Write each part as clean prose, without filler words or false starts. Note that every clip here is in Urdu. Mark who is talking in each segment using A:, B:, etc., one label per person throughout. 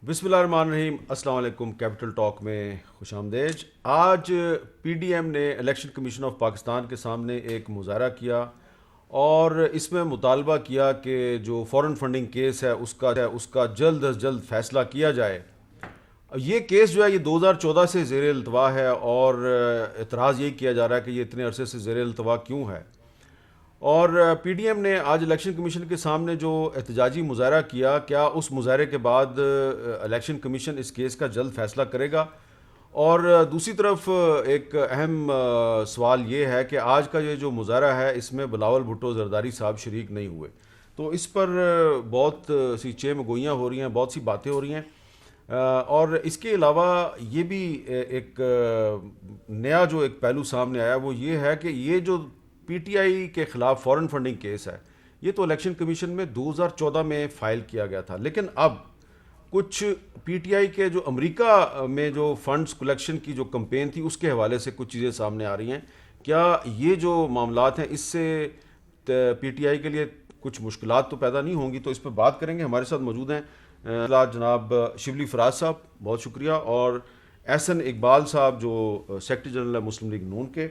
A: بسم اللہ الرحمن الرحیم. السلام علیکم. کیپٹل ٹاک میں خوش آمدید. آج پی ڈی ایم نے الیکشن کمیشن آف پاکستان کے سامنے ایک مظاہرہ کیا اور اس میں مطالبہ کیا کہ جو فورن فنڈنگ کیس ہے اس کا جلد از جلد فیصلہ کیا جائے. یہ کیس جو ہے یہ 2014 سے زیر التوا ہے اور اعتراض یہی کیا جا رہا ہے کہ یہ اتنے عرصے سے زیر التوا کیوں ہے. اور پی ڈی ایم نے آج الیکشن کمیشن کے سامنے جو احتجاجی مظاہرہ کیا، کیا اس مظاہرے کے بعد الیکشن کمیشن اس کیس کا جلد فیصلہ کرے گا؟ اور دوسری طرف ایک اہم سوال یہ ہے کہ آج کا یہ جو مظاہرہ ہے اس میں بلاول بھٹو زرداری صاحب شریک نہیں ہوئے. تو اس پر بہت سی چیم گوئیاں ہو رہی ہیں، بہت سی باتیں ہو رہی ہیں. اور اس کے علاوہ یہ بھی ایک نیا جو ایک پہلو سامنے آیا وہ یہ ہے کہ یہ جو پی ٹی آئی کے خلاف فورن فنڈنگ کیس ہے یہ تو الیکشن کمیشن میں 2014 میں فائل کیا گیا تھا، لیکن اب کچھ پی ٹی آئی کے جو امریکہ میں جو فنڈز کلیکشن کی جو کمپین تھی اس کے حوالے سے کچھ چیزیں سامنے آ رہی ہیں. کیا یہ جو معاملات ہیں اس سے پی ٹی آئی کے لیے کچھ مشکلات تو پیدا نہیں ہوں گی؟ تو اس پہ بات کریں گے. ہمارے ساتھ موجود ہیں جناب شبلی فراز صاحب، بہت شکریہ، اور احسن اقبال صاحب جو سیکرٹری جنرل ہے مسلم لیگ نون کے،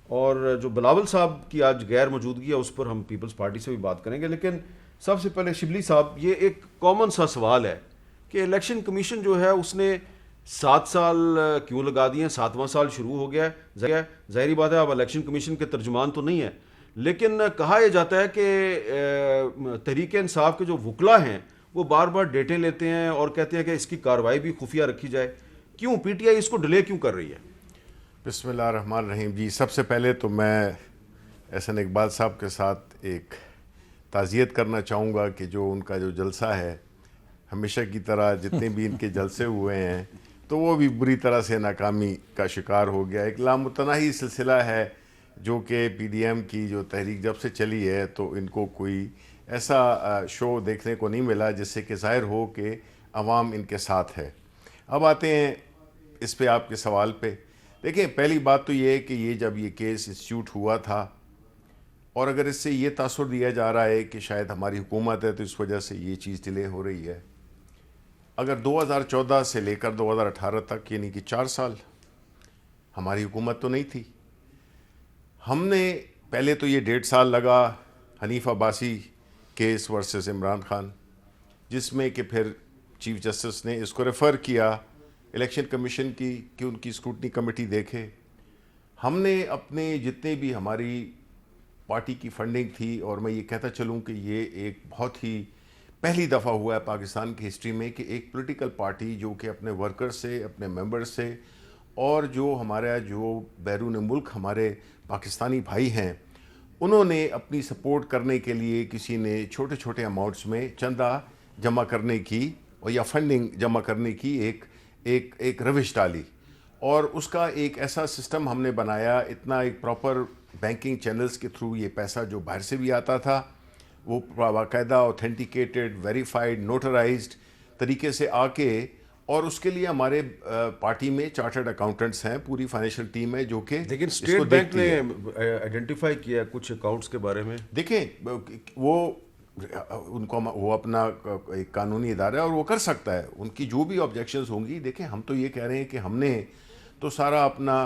A: اور جو بلاول صاحب کی آج غیر موجودگی ہے اس پر ہم پیپلز پارٹی سے بھی بات کریں گے. لیکن سب سے پہلے شبلی صاحب، یہ ایک کامن سا سوال ہے کہ الیکشن کمیشن جو ہے اس نے 7 سال کیوں لگا دیے ہیں؟ 7واں سال شروع ہو گیا ہے. ظاہری بات ہے اب الیکشن کمیشن کے ترجمان تو نہیں ہے، لیکن کہا یہ جاتا ہے کہ تحریک انصاف کے جو وکلا ہیں وہ بار بار ڈیٹیں لیتے ہیں اور کہتے ہیں کہ اس کی کارروائی بھی خفیہ رکھی جائے. کیوں پی ٹی آئی اس کو ڈیلے کیوں کر رہی ہے؟
B: بسم اللہ الرحمن الرحیم. جی، سب سے پہلے تو میں احسن اقبال صاحب کے ساتھ ایک تعزیت کرنا چاہوں گا کہ جو ان کا جو جلسہ ہے، ہمیشہ کی طرح جتنے بھی ان کے جلسے ہوئے ہیں تو وہ بھی بری طرح سے ناکامی کا شکار ہو گیا. ایک لامتناہی سلسلہ ہے جو کہ پی ڈی ایم کی جو تحریک جب سے چلی ہے تو ان کو کوئی ایسا شو دیکھنے کو نہیں ملا جس سے کہ ظاہر ہو کہ عوام ان کے ساتھ ہے. اب آتے ہیں اس پہ آپ کے سوال پہ. دیکھیں، پہلی بات تو یہ ہے کہ یہ جب یہ کیس انسٹیٹیوٹ ہوا تھا، اور اگر اس سے یہ تاثر دیا جا رہا ہے کہ شاید ہماری حکومت ہے تو اس وجہ سے یہ چیز ڈیلے ہو رہی ہے، اگر 2014 سے لے کر 2018 تک یعنی کہ 4 سال ہماری حکومت تو نہیں تھی. ہم نے پہلے تو یہ 1.5 سال لگا حنیف عباسی کیس ورسز عمران خان، جس میں کہ پھر چیف جسٹس نے اس کو ریفر کیا الیکشن کمیشن کی کہ ان کی اسکروٹنی کمیٹی دیکھے. ہم نے اپنے جتنے بھی ہماری پارٹی کی فنڈنگ تھی، اور میں یہ کہتا چلوں کہ یہ ایک بہت ہی پہلی دفعہ ہوا ہے پاکستان کی ہسٹری میں کہ ایک پولیٹیکل پارٹی جو کہ اپنے ورکر سے، اپنے ممبر سے، اور جو ہمارا جو بیرون ملک ہمارے پاکستانی بھائی ہیں، انہوں نے اپنی سپورٹ کرنے کے لیے کسی نے چھوٹے چھوٹے اماؤنٹس میں چندہ جمع کرنے کی اور یا فنڈنگ جمع کرنے کی ایک روش ڈالی. اور اس کا ایک ایسا سسٹم ہم نے بنایا، اتنا ایک پراپر بینکنگ چینلز کے تھرو یہ پیسہ جو باہر سے بھی آتا تھا وہ باقاعدہ اوتھینٹیکیٹڈ، ویریفائڈ، نوٹرائزڈ طریقے سے آ کے، اور اس کے لیے ہمارے پارٹی میں چارٹرڈ اکاؤنٹنٹس ہیں، پوری فائنینشیل ٹیم ہے جو کہ
A: لیکن
B: اس کو
A: اسٹیٹ بینک
B: دیکھتی
A: نے
B: ہے.
A: آئیڈینٹیفائی کیا کچھ اکاؤنٹس کے بارے میں.
B: دیکھیں، وہ ان کو وہ اپنا ایک قانونی ادارہ ہے اور وہ کر سکتا ہے، ان کی جو بھی آبجیکشنز ہوں گی. دیکھیں، ہم تو یہ کہہ رہے ہیں کہ ہم نے تو سارا اپنا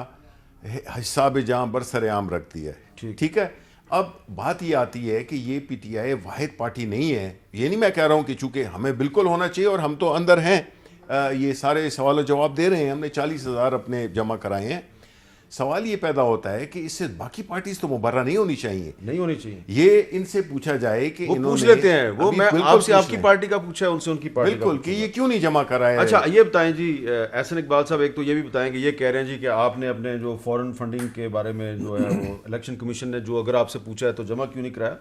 B: حساب جہاں برسر عام رکھ دیا ہے. ٹھیک ہے. اب بات یہ آتی ہے کہ یہ پی ٹی آئی واحد پارٹی نہیں ہے. یہ نہیں میں کہہ رہا ہوں کہ چونکہ ہمیں بالکل ہونا چاہیے اور ہم تو اندر ہیں، یہ سارے سوال و جواب دے رہے ہیں، ہم نے 40,000 اپنے جمع کرائے ہیں. سوال یہ پیدا ہوتا ہے کہ اس سے باقی پارٹیز تو مبرہ نہیں ہونی چاہیے.
A: نہیں ہونی چاہیے.
B: یہ ان سے پوچھا جائے کہ
A: وہ
B: انہوں
A: پوچھ
B: نے
A: لیتے ہیں، وہ میں آپ سے آپ کی پارٹی کا پوچھا ہے، ان سے ان کی پارٹی کا
B: بالکل کہ یہ کیوں نہیں جمع کرائے.
A: اچھا یہ بتائیں جی احسن اقبال صاحب، ایک تو یہ بھی بتائیں کہ یہ کہہ رہے ہیں جی کہ آپ نے اپنے جو فورن فنڈنگ کے بارے میں جو ہے وہ الیکشن کمیشن نے جو اگر آپ سے پوچھا ہے تو جمع کیوں نہیں کرایا.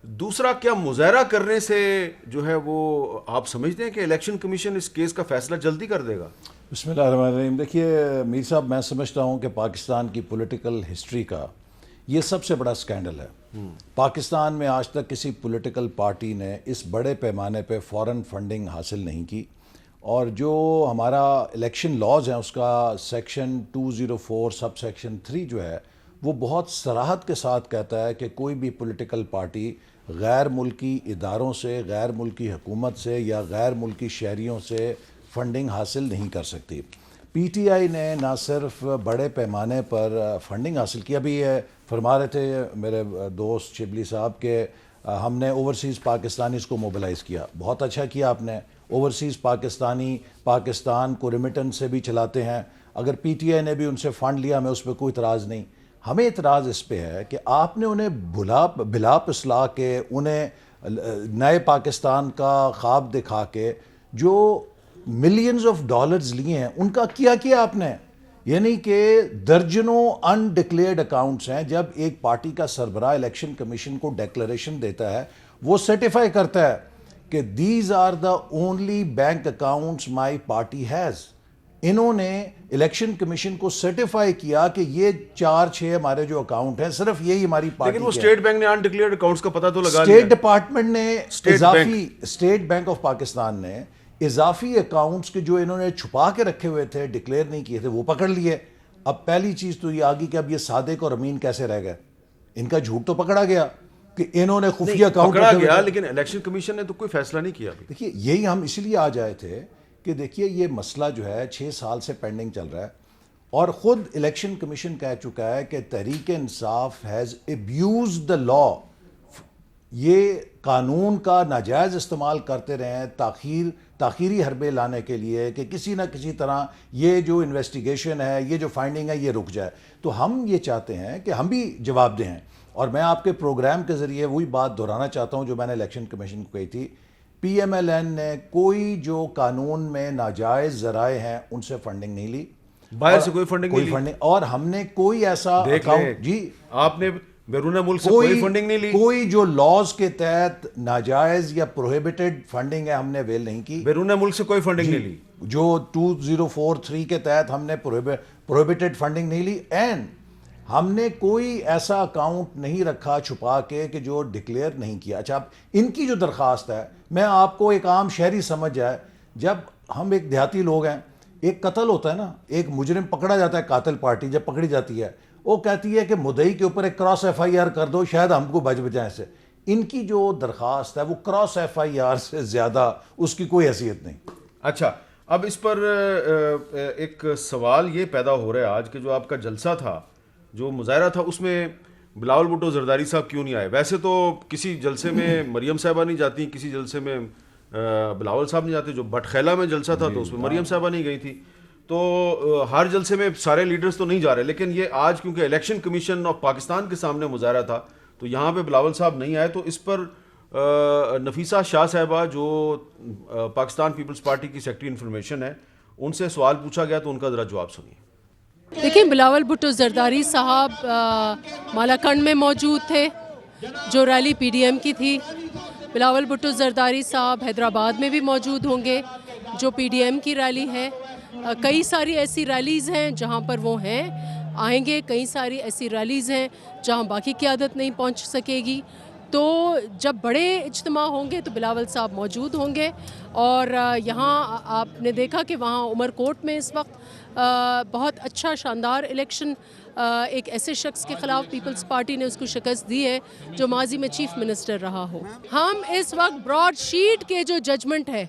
A: دوسرا، کیا مظاہرہ کرنے سے جو ہے وہ آپ سمجھتے ہیں کہ الیکشن کمیشن اس کیس کا فیصلہ جلدی کر دے گا؟
C: بسم اللہ الرحمن الرحیم. دیکھیے میر صاحب، میں سمجھتا ہوں کہ پاکستان کی پولیٹیکل ہسٹری کا یہ سب سے بڑا سکینڈل ہے. پاکستان میں آج تک کسی پولیٹیکل پارٹی نے اس بڑے پیمانے پہ فورن فنڈنگ حاصل نہیں کی، اور جو ہمارا الیکشن لاز ہیں اس کا سیکشن 204 سب سیکشن 3 جو ہے وہ بہت صراحت کے ساتھ کہتا ہے کہ کوئی بھی پولیٹیکل پارٹی غیر ملکی اداروں سے، غیر ملکی حکومت سے یا غیر ملکی شہریوں سے فنڈنگ حاصل نہیں کر سکتی. پی ٹی آئی نے نہ صرف بڑے پیمانے پر فنڈنگ حاصل کی, ابھی یہ فرما رہے تھے میرے دوست شبلی صاحب کہ ہم نے اوورسیز پاکستانیز کو موبلائز کیا. بہت اچھا کیا آپ نے. اوورسیز پاکستانی پاکستان کو ریمیٹنس سے بھی چلاتے ہیں. اگر پی ٹی آئی نے بھی ان سے فنڈ لیا ہمیں اس پہ کوئی اعتراض نہیں. ہمیں اعتراض اس پہ ہے کہ آپ نے انہیں بلا پسلا کے, انہیں نئے پاکستان کا خواب دکھا کے جو ملینز آف ڈالرز لیے ہیں ان کا کیا آپ نے. یعنی کہ درجنوں انڈکلیئرڈ اکاؤنٹس ہیں. جب ایک پارٹی کا سربراہ الیکشن کمیشن کو ڈیکلریشن دیتا ہے, وہ سرٹیفائی کرتا ہے کہ these are the only bank accounts my party has. انہوں نے الیکشن کمیشن کو سرٹیفائی کیا کہ یہ 4-6 ہمارے جو اکاؤنٹ ہیں صرف یہی ہماری پارٹی
A: لیکن وہ اسٹیٹ بینک نے انڈکلیئرڈ اکاؤنٹس کا پتہ تو لگا لیا.
C: اسٹیٹ ڈپارٹمنٹ نے اسٹیٹ بینک آف پاکستان نے اضافی اکاؤنٹس کے جو انہوں نے چھپا کے رکھے ہوئے تھے, ڈکلیئر نہیں کیے تھے, وہ پکڑ لیے. اب پہلی چیز تو یہ آگی کہ اب یہ صادق اور امین کیسے رہ گئے. ان کا جھوٹ تو پکڑا گیا کہ انہوں نے خفیہ اکاؤنٹ
A: پکڑا گیا, لیکن الیکشن کمیشن نے تو کوئی فیصلہ نہیں کیا.
C: دیکھیے یہی ہم اسی لیے آ جائے تھے کہ دیکھیے یہ مسئلہ جو ہے 6 سال سے پینڈنگ چل رہا ہے, اور خود الیکشن کمیشن کہہ چکا ہے کہ تحریک انصاف ہیز ابیوزڈ دا لا. یہ قانون کا ناجائز استعمال کرتے رہے ہیں تاخیری حربے لانے کے لیے کہ کسی نہ کسی طرح یہ جو انویسٹیگیشن ہے, یہ جو فائنڈنگ ہے, یہ رک جائے. تو ہم یہ چاہتے ہیں کہ ہم بھی جواب دیں ہیں, اور میں آپ کے پروگرام کے ذریعے وہی بات دہرانا چاہتا ہوں جو میں نے الیکشن کمیشن کو کہی تھی. پی ایم ایل این نے کوئی جو قانون میں ناجائز ذرائع ہیں ان سے فنڈنگ نہیں لی,
A: باہر سے کوئی فنڈنگ نہیں لی,
C: اور ہم نے کوئی ایسا اکاؤنٹ, جی
A: آپ نے بیرون ملک سے کوئی فنڈنگ نہیں لی,
C: کوئی جو لاز کے تحت ناجائز یا پروہیبٹڈ فنڈنگ ہے ہم نے ویل نہیں کی.
A: بیرون ملک سے کوئی فنڈنگ نہیں لی.
C: جو 2043 کے تحت ہم نے پروہیبٹڈ فنڈنگ نہیں لی. اینڈ ہم نے کوئی ایسا اکاؤنٹ نہیں رکھا چھپا کے کہ جو ڈکلیئر نہیں کیا. اچھا, اب ان کی جو درخواست ہے, میں آپ کو ایک عام شہری سمجھ جائے, جب ہم ایک دیہاتی لوگ ہیں, ایک قتل ہوتا ہے نا, ایک مجرم پکڑا جاتا ہے, قاتل پارٹی جب پکڑی جاتی ہے وہ کہتی ہے کہ مدعی کے اوپر ایک کراس ایف آئی آر کر دو, شاید ہم کو بچ بجائیں سے. ان کی جو درخواست ہے وہ کراس ایف آئی آر سے زیادہ اس کی کوئی حیثیت نہیں.
A: اچھا, اب اس پر ایک سوال یہ پیدا ہو رہا ہے آج کہ جو آپ کا جلسہ تھا, جو مظاہرہ تھا, اس میں بلاول بھٹو زرداری صاحب کیوں نہیں آئے؟ ویسے تو کسی جلسے میں مریم صاحبہ نہیں جاتی, کسی جلسے میں بلاول صاحب نہیں جاتے. جو بٹ خیلہ میں جلسہ تھا تو اس میں مریم صاحبہ نہیں گئی تھی. تو ہر جلسے میں سارے لیڈرز تو نہیں جا رہے, لیکن یہ آج کیونکہ الیکشن کمیشن آف پاکستان کے سامنے مظاہرہ تھا تو یہاں پہ بلاول صاحب نہیں آئے. تو اس پر نفیسہ شاہ صاحبہ جو پاکستان پیپلز پارٹی کی سیکرٹری انفارمیشن ہے, ان سے سوال پوچھا گیا تو ان کا ذرا جواب سنیے.
D: دیکھیں, بلاول بھٹو زرداری صاحب مالاکنڈ میں موجود تھے جو ریلی پی ڈی ایم کی تھی. بلاول بھٹو زرداری صاحب حیدرآباد میں بھی موجود ہوں گے جو پی ڈی ایم کی ریلی ہے. کئی ساری ایسی ریلیز ہیں جہاں پر وہ ہیں, آئیں گے. کئی ساری ایسی ریلیز ہیں جہاں باقی قیادت نہیں پہنچ سکے گی. تو جب بڑے اجتماع ہوں گے تو بلاول صاحب موجود ہوں گے. اور یہاں آپ نے دیکھا کہ وہاں عمر کوٹ میں اس وقت بہت اچھا شاندار الیکشن ایک ایسے شخص کے خلاف پیپلز پارٹی نے اس کو شکست دی ہے جو ماضی میں چیف منسٹر رہا ہو. ہم اس وقت براڈ شیٹ کے جو ججمنٹ ہے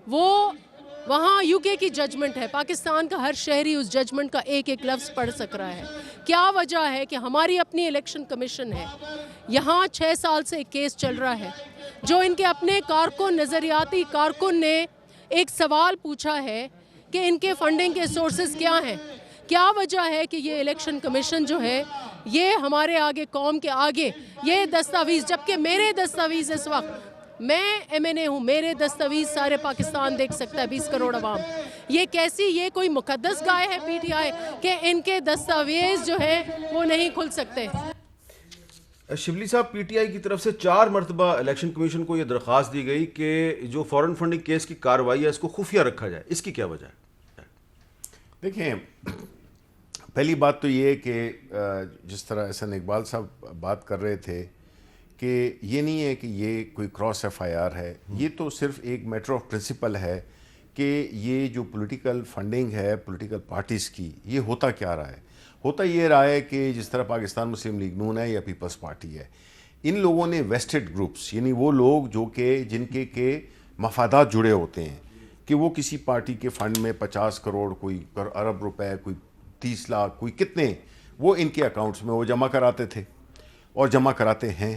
D: وہ وہاں یو کے کی ججمنٹ ہے. پاکستان کا ہر شہری اس ججمنٹ کا ایک ایک لفظ پڑھ سک رہا ہے. کیا وجہ ہے کہ ہماری اپنی الیکشن کمیشن ہے, یہاں 6 سال سے ایک کیس چل رہا ہے جو ان کے اپنے کارکن, نظریاتی کارکن نے ایک سوال پوچھا ہے کہ ان کے فنڈنگ کے سورسز کیا ہیں. کیا وجہ ہے کہ یہ الیکشن کمیشن جو ہے یہ ہمارے آگے, قوم کے آگے یہ دستاویز, جبکہ میرے دستاویز اس وقت, میں ایم این اے ہوں, میرے دستاویز سارے پاکستان دیکھ سکتا ہے, 20 کروڑ عوام. یہ کیسی, یہ کوئی مقدس گائے ہے پی ٹی آئی کہ ان کے دستاویز جو ہیں وہ نہیں کھل سکتے.
A: شبلی صاحب, پی ٹی آئی کی طرف سے 4 مرتبہ الیکشن کمیشن کو یہ درخواست دی گئی کہ جو فورن فنڈنگ کیس کی کارروائی ہے اس کو خفیہ رکھا جائے. اس کی کیا وجہ ہے؟
B: دیکھیں, پہلی بات تو یہ کہ جس طرح احسن اقبال صاحب بات کر رہے تھے کہ یہ نہیں ہے کہ یہ کوئی کراس ایف آئی آر ہے, یہ تو صرف ایک میٹر آف پرنسپل ہے کہ یہ جو پولیٹیکل فنڈنگ ہے پولیٹیکل پارٹیز کی, یہ ہوتا کیا رہا ہے. ہوتا یہ رہا ہے کہ جس طرح پاکستان مسلم لیگ نون ہے یا پیپلز پارٹی ہے, ان لوگوں نے ویسٹڈ گروپس, یعنی وہ لوگ جو کہ جن کے مفادات جڑے ہوتے ہیں, کہ وہ کسی پارٹی کے فنڈ میں 50 کروڑ کوئی ارب روپے کوئی 30 لاکھ کوئی کتنے وہ ان کے اکاؤنٹس میں وہ جمع کراتے تھے اور جمع کراتے ہیں.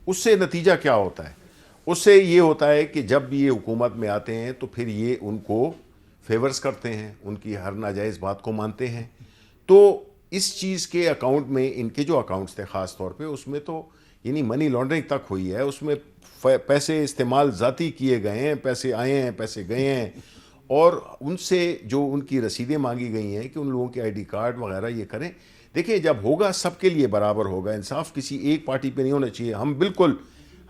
B: اس سے نتیجہ کیا ہوتا ہے؟ اس سے یہ ہوتا ہے کہ جب بھی یہ حکومت میں آتے ہیں تو پھر یہ ان کو فیورز کرتے ہیں, ان کی ہر ناجائز بات کو مانتے ہیں. تو اس چیز کے اکاؤنٹ میں ان کے جو اکاؤنٹس تھے خاص طور پہ اس میں تو یعنی منی لانڈرنگ تک ہوئی ہے, اس میں پیسے استعمال ذاتی کیے گئے ہیں, پیسے آئے ہیں, پیسے گئے ہیں, اور ان سے جو ان کی رسیدیں مانگی گئی ہیں کہ ان لوگوں کے آئی ڈی کارڈ وغیرہ یہ کریں. دیکھیں جب ہوگا سب کے لیے برابر ہوگا, انصاف کسی ایک پارٹی پہ نہیں ہونا چاہیے. ہم بالکل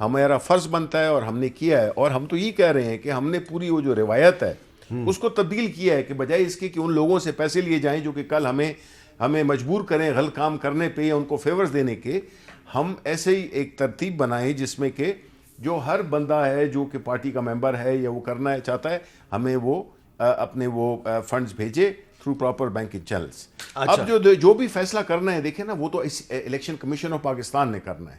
B: ہمارا فرض بنتا ہے اور ہم نے کیا ہے, اور ہم تو یہ کہہ رہے ہیں کہ ہم نے پوری وہ جو روایت ہے اس کو تبدیل کیا ہے کہ بجائے اس کے کہ ان لوگوں سے پیسے لیے جائیں جو کہ کل ہمیں مجبور کریں غلط کام کرنے پہ یا ان کو فیورز دینے کے, ہم ایسے ہی ایک ترتیب بنائیں جس میں کہ جو ہر بندہ ہے جو کہ پارٹی کا ممبر ہے یا وہ کرنا چاہتا ہے ہمیں وہ اپنے وہ فنڈز بھیجے تھرو پراپر بینکنگ چینلز. اب جو بھی فیصلہ کرنا ہے دیکھیں نا وہ تو الیکشن کمیشن آف پاکستان نے کرنا ہے.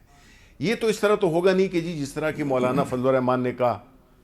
B: یہ تو اس طرح تو ہوگا نہیں کہ جی جس طرح کہ مولانا فضل الرحمان نے کہا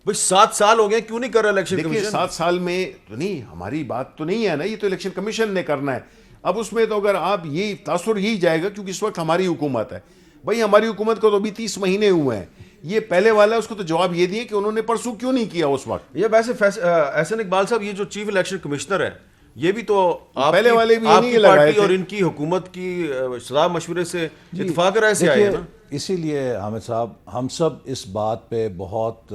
A: بھئی 7 سال ہو گئے کیوں نہیں کر رہا الیکشن کمیشن؟
B: دیکھیں 7 سال میں تو نہیں, ہماری بات تو نہیں ہے نا, یہ تو الیکشن کمیشن نے کرنا ہے. اب اس میں تو اگر آپ یہ تاثر یہی جائے گا کیونکہ اس وقت ہماری حکومت ہے. بھائی ہماری حکومت کو تو ابھی 30 مہینے ہوئے ہیں, یہ پہلے والا ہے اس کو تو جواب یہ دیے کہ انہوں نے پرسوں کیوں نہیں کیا اس وقت.
A: یہ ویسے احسن اقبال صاحب یہ جو چیف الیکشن کمشنر ہے یہ بھی تو
B: پہلے والے بھی
A: آپ کی پارٹی اور ان کی حکومت کی صلاح مشورے سے اتفاق رائے سے آئے ہیں نا.
C: اسی لیے حامد صاحب ہم سب اس بات پہ بہت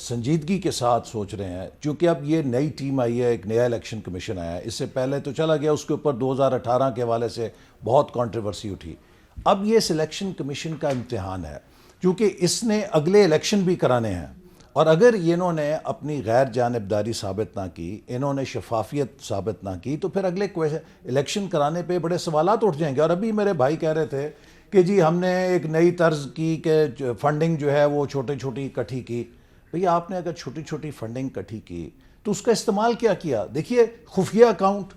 C: سنجیدگی کے ساتھ سوچ رہے ہیں, چونکہ اب یہ نئی ٹیم آئی ہے, ایک نیا الیکشن کمیشن آیا ہے. اس سے پہلے تو چلا گیا, اس کے اوپر 2018 کے حوالے سے بہت کنٹروورسی اٹھی. اب یہ سلیکشن کمیشن کا امتحان ہے کیونکہ اس نے اگلے الیکشن بھی کرانے ہیں, اور اگر انہوں نے اپنی غیر جانبداری ثابت نہ کی, انہوں نے شفافیت ثابت نہ کی, تو پھر اگلے الیکشن کرانے پہ بڑے سوالات اٹھ جائیں گے. اور ابھی میرے بھائی کہہ رہے تھے کہ جی ہم نے ایک نئی طرز کی کہ فنڈنگ جو ہے وہ چھوٹی اکٹھی کی. بھئی آپ نے اگر چھوٹی فنڈنگ اکٹھی کی تو اس کا استعمال کیا؟ دیکھیے خفیہ اکاؤنٹ,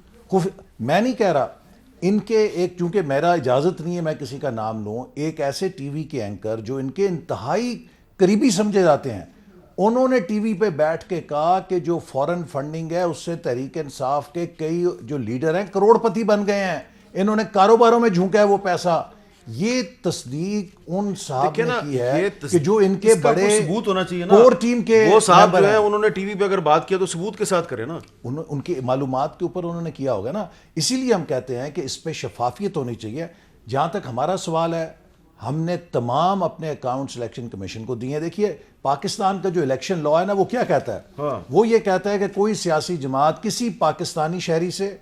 C: میں نہیں کہہ رہا ان کے ایک, چونکہ میرا اجازت نہیں ہے میں کسی کا نام لوں, ایک ایسے ٹی وی کے اینکر جو ان کے انتہائی قریبی سمجھے جاتے ہیں, انہوں نے ٹی وی پہ بیٹھ کے کہا کہ جو فورن فنڈنگ ہے اس سے تحریک انصاف کے کئی جو لیڈر ہیں کروڑ پتی بن گئے ہیں, انہوں نے کاروباروں میں جھونکا ہے وہ پیسہ. یہ تصدیق ان صاحب نے کی ہے کہ جو ان کے بڑے
A: ثبوت ہونا چاہیے نا,
C: کور ٹیم کے
A: وہ صاحب جو ہے انہوں نے ٹی وی پہ اگر بات کیا تو ثبوت کے ساتھ کرے نا,
C: ان کی معلومات کے اوپر انہوں نے کیا ہوگا نا. اسی لیے ہم کہتے ہیں کہ اس پہ شفافیت ہونی چاہیے. جہاں تک ہمارا سوال ہے, ہم نے تمام اپنے اکاؤنٹس الیکشن کمیشن کو دیے. دیکھیے پاکستان کا جو الیکشن لا ہے نا وہ کیا کہتا ہے, وہ یہ کہتا ہے کہ کوئی سیاسی جماعت کسی پاکستانی شہری سے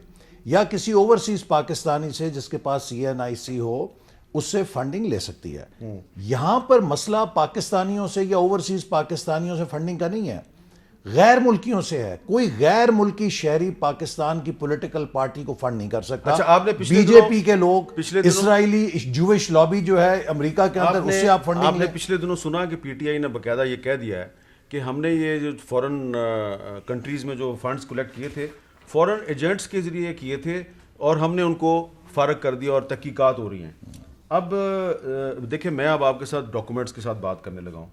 C: یا کسی اوورسیز پاکستانی سے جس کے پاس CNIC ہو اس سے فنڈنگ لے سکتی ہے. یہاں پر مسئلہ پاکستانیوں سے یا اوورسیز پاکستانیوں سے فنڈنگ کا نہیں ہے, غیر ملکیوں سے ہے. کوئی غیر ملکی شہری پاکستان کی پولیٹیکل پارٹی کو فنڈ نہیں کر سکتا. بی جے پی کے لوگ, اسرائیلی جوش لابی جو ہے امریکہ کے اندر, اس سے آپ فنڈنگ.
A: آپ نے پچھلے دنوں سنا کہ PTI نے باقاعدہ یہ کہہ دیا ہے کہ ہم نے یہ جو فورن کنٹریز میں جو فنڈز کلیکٹ کیے تھے فورن ایجنٹس کے ذریعے کیے تھے اور ہم نے ان کو فارغ کر دیا اور تحقیقات ہو رہی ہیں. اب دیکھیں میں اب آپ کے ساتھ ڈاکومنٹس کے ساتھ بات کرنے لگا ہوں.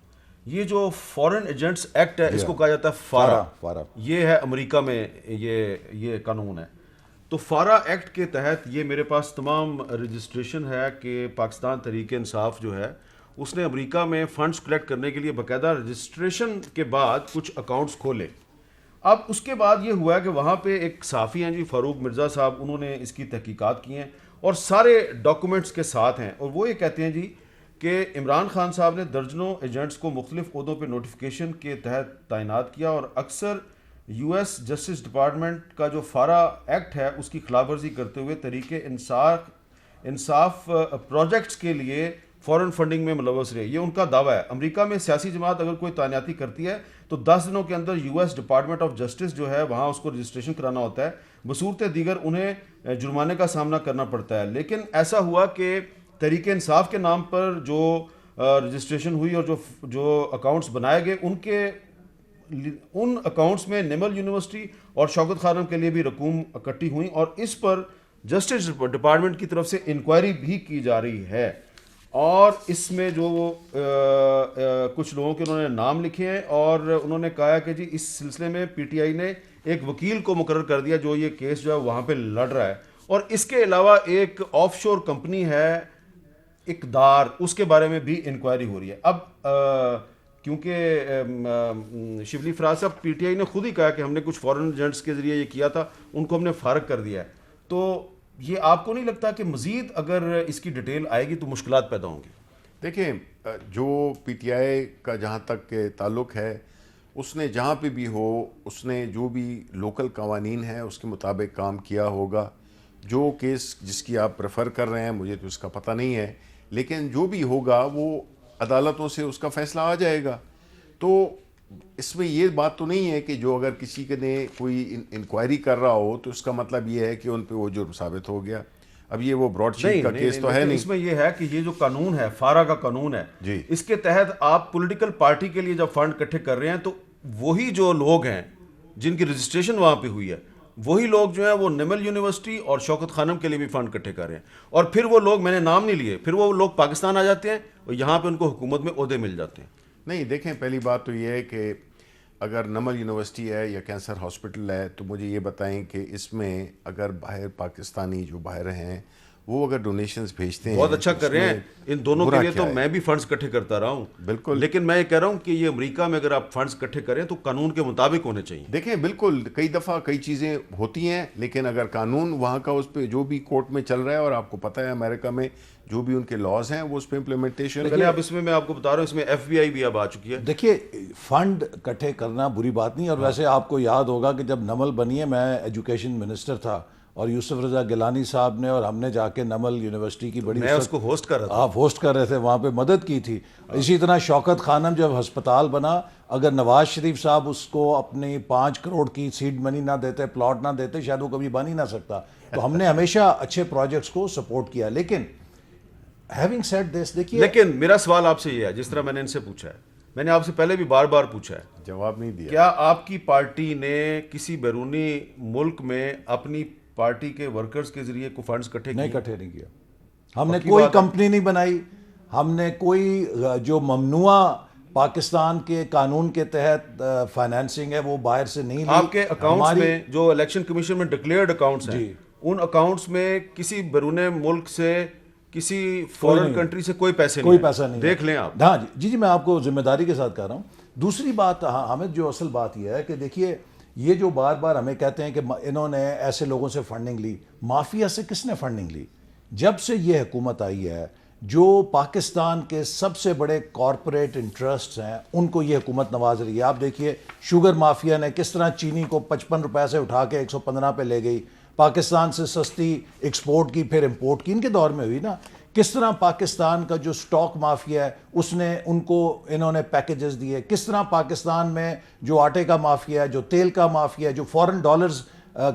A: یہ جو فورن ایجنٹس ایکٹ ہے اس کو کہا جاتا ہے فارا, یہ ہے امریکہ میں یہ قانون ہے. تو فارا ایکٹ کے تحت یہ میرے پاس تمام رجسٹریشن ہے کہ پاکستان تحریک انصاف جو ہے اس نے امریکہ میں فنڈز کلیکٹ کرنے کے لیے باقاعدہ رجسٹریشن کے بعد کچھ اکاؤنٹس کھولے. اب اس کے بعد یہ ہوا ہے کہ وہاں پہ ایک صحافی ہیں جی فاروق مرزا صاحب, انہوں نے اس کی تحقیقات کی ہیں اور سارے ڈاکومنٹس کے ساتھ ہیں, اور وہ یہ کہتے ہیں جی کہ عمران خان صاحب نے درجنوں ایجنٹس کو مختلف عہدوں پہ نوٹیفیکیشن کے تحت تعینات کیا اور اکثر US جسٹس ڈپارٹمنٹ کا جو فارا ایکٹ ہے اس کی خلاف ورزی کرتے ہوئے طریق انصاف پروجیکٹس کے لیے فورن فنڈنگ میں ملوث رہے. یہ ان کا دعویٰ ہے. امریکہ میں سیاسی جماعت اگر کوئی تعیناتی کرتی ہے تو 10 دنوں کے اندر US ڈپارٹمنٹ آف جسٹس جو ہے وہاں اس کو رجسٹریشن کرانا ہوتا ہے. بصورت دیگر انہیں جرمانے کا سامنا کرنا پڑتا ہے. لیکن ایسا ہوا کہ تحریک انصاف کے نام پر جو رجسٹریشن ہوئی اور جو اکاؤنٹس بنائے گئے ان اکاؤنٹس میں نمل یونیورسٹی اور شوکت خانم کے لیے بھی رقوم اکٹھی ہوئی اور اس پر جسٹس ڈپارٹمنٹ کی طرف سے انکوائری بھی کی جا رہی ہے. اور اس میں جو کچھ لوگوں کے انہوں نے نام لکھے ہیں اور انہوں نے کہا کہ جی اس سلسلے میں پی ٹی آئی نے ایک وکیل کو مقرر کر دیا جو یہ کیس جو ہے وہاں پہ لڑ رہا ہے. اور اس کے علاوہ ایک آف شور کمپنی ہے اقدار, اس کے بارے میں بھی انکوائری ہو رہی ہے. اب کیونکہ شبلی فراز صاحب پی ٹی آئی نے خود ہی کہا کہ ہم نے کچھ فورن ایجنٹس کے ذریعے یہ کیا تھا, ان کو ہم نے فارغ کر دیا ہے, تو یہ آپ کو نہیں لگتا کہ مزید اگر اس کی ڈیٹیل آئے گی تو مشکلات پیدا ہوں گی؟
B: دیکھیں, جو پی ٹی آئی کا جہاں تک کہ تعلق ہے, اس نے جہاں پہ بھی ہو اس نے جو بھی لوکل قوانین ہیں اس کے مطابق کام کیا ہوگا. جو کیس جس کی آپ ریفر کر رہے ہیں مجھے تو اس کا پتہ نہیں ہے, لیکن جو بھی ہوگا وہ عدالتوں سے اس کا فیصلہ آ جائے گا. تو اس میں یہ بات تو نہیں ہے کہ جو اگر کسی کے نے کوئی انکوائری کر رہا ہو تو اس کا مطلب یہ ہے کہ ان پہ وہ جرم ثابت ہو گیا. اب یہ وہ براڈ شیٹ کا کیس تو ہے نہیں.
A: اس میں یہ ہے کہ یہ جو قانون ہے, فارا کا قانون ہے,
B: جی,
A: اس کے تحت آپ پولیٹیکل پارٹی کے لیے جب فنڈ اکٹھے کر رہے ہیں تو وہی جو لوگ ہیں جن کی رجسٹریشن وہاں پہ ہوئی ہے وہی لوگ جو ہیں وہ نمل یونیورسٹی اور شوکت خانم کے لیے بھی فنڈ اکٹھے کر رہے ہیں, اور پھر وہ لوگ, میں نے نام نہیں لیے, پھر وہ لوگ پاکستان آ جاتے ہیں اور یہاں پہ ان کو حکومت میں عہدے مل جاتے ہیں.
B: نہیں دیکھیں, پہلی بات تو یہ ہے کہ اگر نمل یونیورسٹی ہے یا کینسر ہاسپٹل ہے تو مجھے یہ بتائیں کہ اس میں اگر باہر پاکستانی جو باہر ہیں وہ اگر ڈونیشنز بھیجتے ہیں,
A: بہت اچھا کر رہے ہیں, ان دونوں کے لیے تو میں بھی فنڈز اکٹھے کرتا رہا ہوں
B: بالکل,
A: لیکن میں یہ کہہ رہا ہوں کہ یہ امریکہ میں اگر آپ فنڈز اکٹھے کریں تو قانون کے مطابق ہونے چاہیے.
B: دیکھیں بالکل کئی دفعہ کئی چیزیں ہوتی ہیں, لیکن اگر قانون وہاں کا اس پہ جو بھی کورٹ میں چل رہا ہے, اور آپ کو پتہ ہے امریکہ میں جو بھی ان کے لاز ہیں وہ اس پہ امپلیمنٹیشن.
A: اب اس میں آپ کو بتا رہا ہوں, اس میں ایف بی آئی بھی اب آ چکی ہے.
C: دیکھیے, فنڈ اکٹھے کرنا بری بات نہیں, اور ویسے آپ کو یاد ہوگا کہ جب نمل بنی ہے, میں ایجوکیشن منسٹر تھا اور یوسف رضا گیلانی صاحب نے اور ہم نے جا کے نمل یونیورسٹی کی بڑی,
A: میں اس کو ہوسٹ کر رہا تھا,
C: آپ ہوسٹ کر رہے تھے, وہاں پہ مدد کی تھی. اسی طرح شوکت خانم جب ہسپتال بنا, اگر نواز شریف صاحب اس کو اپنی 5 کروڑ کی سیڈ منی نہ دیتے, پلاٹ نہ دیتے, شاید وہ کبھی بن ہی نہ سکتا. تو ہم نے ہمیشہ اچھے پروجیکٹس کو سپورٹ کیا. لیکن ہیونگ سیڈ دس, دیکھیے,
A: لیکن میرا سوال آپ سے یہ ہے, جس طرح میں نے ان سے پوچھا ہے, میں نے آپ سے پہلے بھی بار بار پوچھا ہے,
B: جواب نہیں دیا.
A: کیا آپ کی پارٹی نے کسی بیرونی ملک میں اپنی پارٹی کے ورکرز کے ذریعے کو فنڈز اکٹھے
C: نہیں اکٹھے نہیں کیا. ہم نے کوئی کمپنی نہیں بنائی, ہم نے کوئی جو ممنوع پاکستان کے قانون کے تحت فائنینسنگ ہے وہ باہر سے نہیں لی.
A: آپ کے اکاؤنٹس میں جو الیکشن کمیشن میں ڈکلیئرڈ اکاؤنٹس ہیں, ان اکاؤنٹس میں کسی بیرون ملک سے, کسی فورن کنٹری سے کوئی پیسے نہیں,
C: کوئی پیسہ نہیں,
A: دیکھ لیں آپ.
C: ہاں جی, میں آپ کو ذمہ داری کے ساتھ کہہ رہا ہوں. دوسری بات حامد, جو اصل بات یہ ہے کہ دیکھیے, یہ جو بار بار ہمیں کہتے ہیں کہ انہوں نے ایسے لوگوں سے فنڈنگ لی, مافیا سے کس نے فنڈنگ لی؟ جب سے یہ حکومت آئی ہے, جو پاکستان کے سب سے بڑے کارپوریٹ انٹرسٹس ہیں ان کو یہ حکومت نواز رہی ہے. آپ دیکھیے شوگر مافیا نے کس طرح چینی کو 55 روپے سے اٹھا کے 115 پہ لے گئی, پاکستان سے سستی ایکسپورٹ کی, پھر امپورٹ کی, ان کے دور میں ہوئی نا. کس طرح پاکستان کا جو سٹاک مافیا ہے اس نے ان کو انہوں نے پیکیجز دیے. کس طرح پاکستان میں جو آٹے کا مافیا ہے, جو تیل کا مافیا ہے, جو فورن ڈالرز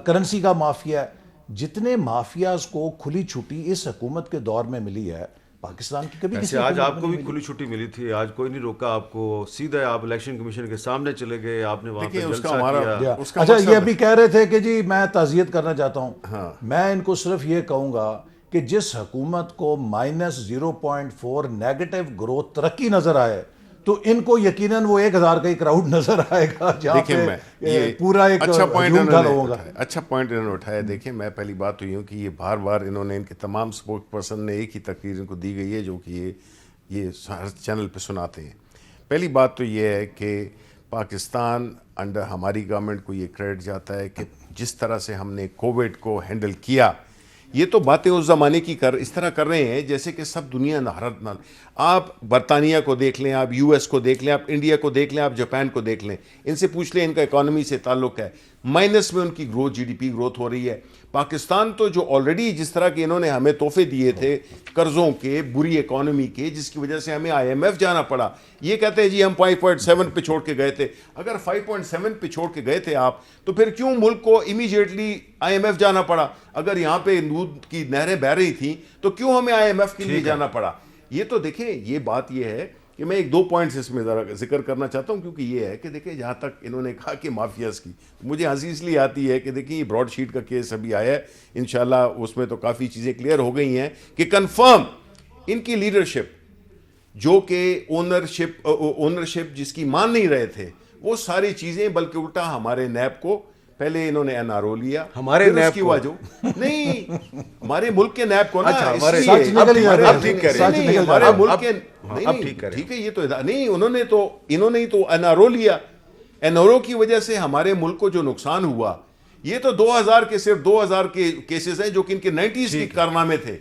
C: کرنسی کا مافیا ہے, جتنے مافیاز کو کھلی چھٹی اس حکومت کے دور میں ملی ہے, پاکستان کی کبھی کسی
A: آج آپ کو بھی کھلی چھٹی ملی تھی, آج کوئی نہیں روکا آپ کو, سیدھے آپ الیکشن کمیشن کے سامنے چلے گئے, آپ نے وہاں پہ جلسہ کیا.
C: اچھا, یہ بھی کہہ رہے تھے کہ جی میں تعزیت کرنا چاہتا ہوں. میں ان کو صرف یہ کہوں گا کہ جس حکومت کو -0.4 نیگیٹو گروتھ ترقی نظر آئے تو ان کو یقیناً وہ 1000 کا ہی کراؤڈ نظر آئے گا جہاں پہ پورا ایک
B: اچھا پوائنٹ
C: انہوں
B: نے اٹھایا. دیکھیں, میں پہلی بات تو یہ ہوں کہ یہ بار بار انہوں نے, ان کے تمام سپوک پرسن نے ایک ہی تقریر ان کو دی گئی ہے جو کہ یہ ہر چینل پہ سناتے ہیں. پہلی بات تو یہ ہے کہ پاکستان انڈر ہماری گورنمنٹ کو یہ کریڈٹ جاتا ہے کہ جس طرح سے ہم نے کووڈ کو ہینڈل کیا, یہ تو باتیں اس زمانے کی اس طرح کر رہے ہیں جیسے کہ سب دنیا نہارت نہ. آپ برطانیہ کو دیکھ لیں, آپ یو ایس کو دیکھ لیں, آپ انڈیا کو دیکھ لیں, آپ جاپان کو دیکھ لیں, ان سے پوچھ لیں ان کا اکانومی سے تعلق ہے, مائنس میں ان کی growth, G D P growth ہو رہی ہے. پاکستان تو جو آلریڈی جس طرح کے انہوں نے ہمیں تحفے دیے تھے قرضوں کے, بری اکانومی کے, جس کی وجہ سے ہمیں آئی ایم ایف جانا پڑا. یہ کہتے ہیں جی ہم 5.7 پہ چھوڑ کے گئے تھے. اگر 5.7 پہ چھوڑ کے گئے تھے آپ, تو پھر کیوں ملک کو امیجیٹلی آئی ایم ایف جانا پڑا؟ اگر یہاں پہ دودھ کی نہریں بہہ رہی تھیں تو کیوں ہمیں آئی ایم ایف کے لیے جانا پڑا؟ یہ تو دیکھیں, یہ بات یہ ہے کہ میں 1-2 پوائنٹس اس میں ذرا ذکر کرنا چاہتا ہوں, کیونکہ یہ ہے کہ دیکھیں جہاں تک انہوں نے کہا کہ مافیاز کی, مجھے ہنسی اس لیے آتی ہے کہ دیکھیں یہ براڈ شیٹ کا کیس ابھی آیا ہے, انشاءاللہ اس میں تو کافی چیزیں کلیئر ہو گئی ہیں کہ کنفرم ان کی لیڈرشپ جو کہ اونرشپ جس کی مان نہیں رہے تھے وہ ساری چیزیں, بلکہ الٹا ہمارے نیب کو پہلے انہوں نے این آر او لیا,
A: ہمارے
B: پھر
A: نیب
B: اس کی
A: کو
B: وجہ نہیں ہمارے ملک کے نیب کو نا,
A: اچھا
B: اس
A: ہمارے
B: لیے
A: اب ٹھیک کر رہے ہیں,
B: ہمارے ملک کے
A: اب ٹھیک کریں,
B: ٹھیک ہے, یہ تو نہیں انہوں نے تو این آر او لیا. این آر او کی وجہ سے ہمارے ملک کو جو نقصان ہوا, یہ تو 2000 کے صرف 2000 کے کیسز ہیں جو کہ ان کے 90s کے کارنامے تھے.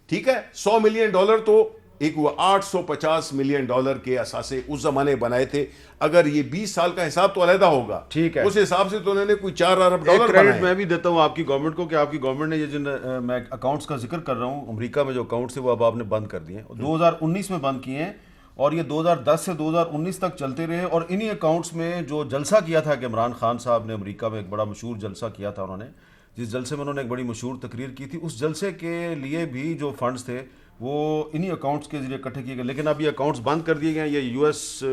B: ٹھیک ہے, $100 ملین تو ایک وہ $850 ملین کے اثاثے اس زمانے بنائے تھے. اگر یہ 20 سال کا حساب تو علیحدہ ہوگا,
A: ٹھیک ہے,
B: اس حساب سے تو انہوں نے کوئی $4 ارب
A: کریڈٹ میں بھی دیتا ہوں آپ کی گورنمنٹ کو کہ آپ کی گورنمنٹ نے یہ جن میں اکاؤنٹس کا ذکر کر رہا ہوں, امریکہ میں جو اکاؤنٹس تھے وہ اب آپ نے بند کر دیے ہیں, 2019 میں بند کیے ہیں, اور یہ 2010 سے 2019 تک چلتے رہے. اور انہی اکاؤنٹس میں جو جلسہ کیا تھا کہ عمران خان صاحب نے امریکہ میں ایک بڑا مشہور جلسہ کیا تھا, انہوں نے جس جلسے میں انہوں نے ایک بڑی مشہور تقریر کی تھی, اس جلسے کے لیے بھی جو فنڈز تھے وہ انہی اکاؤنٹس کے ذریعے اکٹھے کیے گئے. لیکن اب یہ اکاؤنٹس بند کر دیے گئے ہیں. یہ یو ایس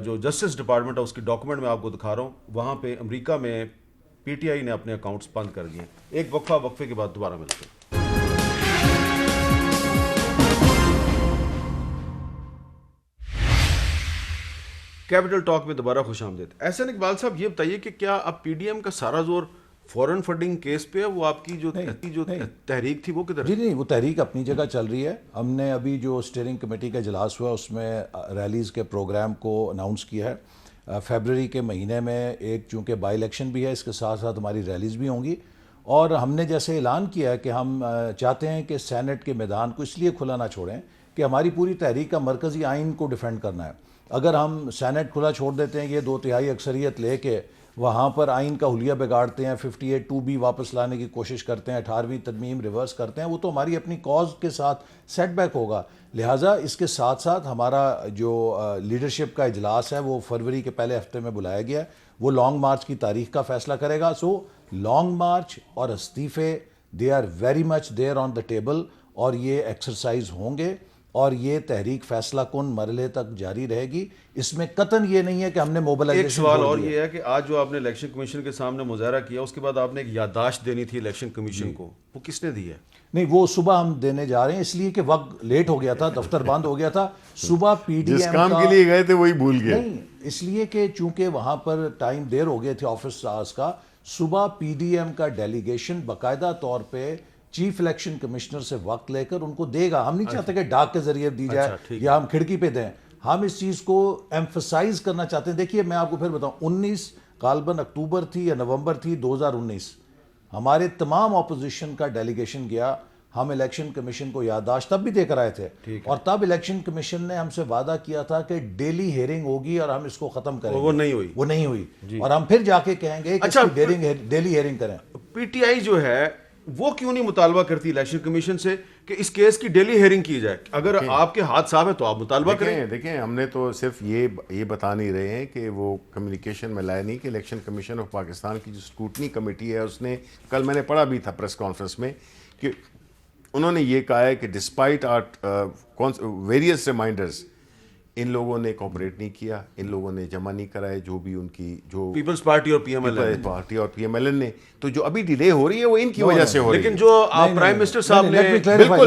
A: جو جسٹس ڈپارٹمنٹ ہے اس کی ڈاکومنٹ میں آپ کو دکھا رہا ہوں, وہاں پہ امریکہ میں پی ٹی آئی نے اپنے اکاؤنٹس بند کر دیے. ایک وقفے کے بعد دوبارہ ملتے ہیں. کیپٹل ٹاک میں دوبارہ خوش آمدید. احسن اقبال صاحب, یہ بتائیے کہ کیا اب پی ڈی ایم کا سارا زور فورن فنڈنگ کیس پہ ہے, وہ آپ کی جو تحریک تھی وہ کدھر؟
C: جی نہیں, وہ تحریک اپنی جگہ چل رہی ہے. ہم نے ابھی جو اسٹیئرنگ کمیٹی کا اجلاس ہوا اس میں ریلیز کے پروگرام کو اناؤنس کیا ہے. فیبرری کے مہینے میں ایک چونکہ بائی الیکشن بھی ہے, اس کے ساتھ ساتھ ہماری ریلیز بھی ہوں گی, اور ہم نے جیسے اعلان کیا ہے کہ ہم چاہتے ہیں کہ سینٹ کے میدان کو اس لیے کھلا نہ چھوڑیں کہ ہماری پوری تحریک کا مرکزی آئین کو ڈیفینڈ کرنا ہے. اگر ہم سینٹ کھلا چھوڑ دیتے ہیں, یہ 2/3 اکثریت لے کے وہاں پر آئین کا حلیہ بگاڑتے ہیں, 58(2) واپس لانے کی کوشش کرتے ہیں, 18ویں ترمیم ریورس کرتے ہیں, وہ تو ہماری اپنی کاز کے ساتھ سیٹ بیک ہوگا. لہٰذا اس کے ساتھ ساتھ ہمارا جو لیڈرشپ کا اجلاس ہے وہ فروری کے پہلے ہفتے میں بلایا گیا ہے, وہ لانگ مارچ کی تاریخ کا فیصلہ کرے گا. سو لانگ مارچ اور استعفے دے are very much there on the table, اور یہ ایکسرسائز ہوں گے, اور یہ تحریک فیصلہ کن مرحلے تک جاری رہے گی. اس میں قطعاً یہ نہیں ہے کہ ہم نے موبلائزیشن.
A: ایک سوال اور یہ ہے کہ آج جو آپ نے الیکشن کمیشن کے سامنے مظاہرہ کیا, اس کے بعد آپ نے ایک یادداشت دینی تھی الیکشن کمیشن کو, وہ کس نے دی ہے؟
C: نہیں, وہ صبح ہم دینے جا رہے ہیں, اس لیے کہ وقت لیٹ ہو گیا تھا, دفتر بند ہو گیا تھا. صبح پی ڈی ایم
B: جس کام کے لیے گئے تھے وہی بھول گئے.
C: نہیں, اس لیے کہ چونکہ وہاں پر ٹائم دیر ہو گئے تھے آفس آورز کا, صبح پی ڈی ایم کا ڈیلیگیشن باقاعدہ طور پہ چیف الیکشن کمشنر سے وقت لے کر ان کو دے گا. ہم نہیں چاہتے کہ ڈاک کے ذریعے دی جائے یا ہم کھڑکی پہ دیں, ہم اس چیز کو ایمفسائز کرنا چاہتے ہیں. دیکھیے میں آپ کو پھر بتاؤں, 19 غالباً اکتوبر تھی یا نومبر تھی 2019, ہمارے تمام اپوزیشن کا ڈیلیگیشن گیا. ہم الیکشن کمیشن کو یادداشت تب بھی دے کر آئے تھے, اور تب الیکشن کمیشن نے ہم سے وعدہ کیا تھا کہ ڈیلی ہیئرنگ ہوگی اور ہم اس کو ختم کریں گے.
A: وہ نہیں ہوئی,
C: اور ہم پھر جا کے کہیں گے کہ ڈیلی ہیئرنگ کریں.
A: پی ٹی آئی جو ہے وہ کیوں نہیں مطالبہ کرتی الیکشن کمیشن سے کہ اس کیس کی ڈیلی ہیئرنگ کی جائے؟ اگر آپ کے ہاتھ صاف ہے تو آپ مطالبہ کریں.
B: دیکھیں ہم نے تو صرف یہ بتا نہیں رہے ہیں کہ وہ کمیونیکیشن میں لائے نہیں کہ الیکشن کمیشن آف پاکستان کی جو اسکروٹنی کمیٹی ہے اس نے, کل میں نے پڑھا بھی تھا پریس کانفرنس میں, کہ انہوں نے یہ کہا ہے کہ ڈسپائٹ ویریس ریمائنڈرز ان لوگوں نے کوپریٹ نہیں کیا, ان لوگوں نے جمع نہیں کرائے جو بھی ان کی جو
A: پیپلز پارٹی اور پی ایم ایل این
B: نے, تو جو ابھی ڈیلے ہو رہی ہے وہ ان کی وجہ سے ہو رہی ہے.
A: لیکن جو آپ پرائم منسٹر صاحب نے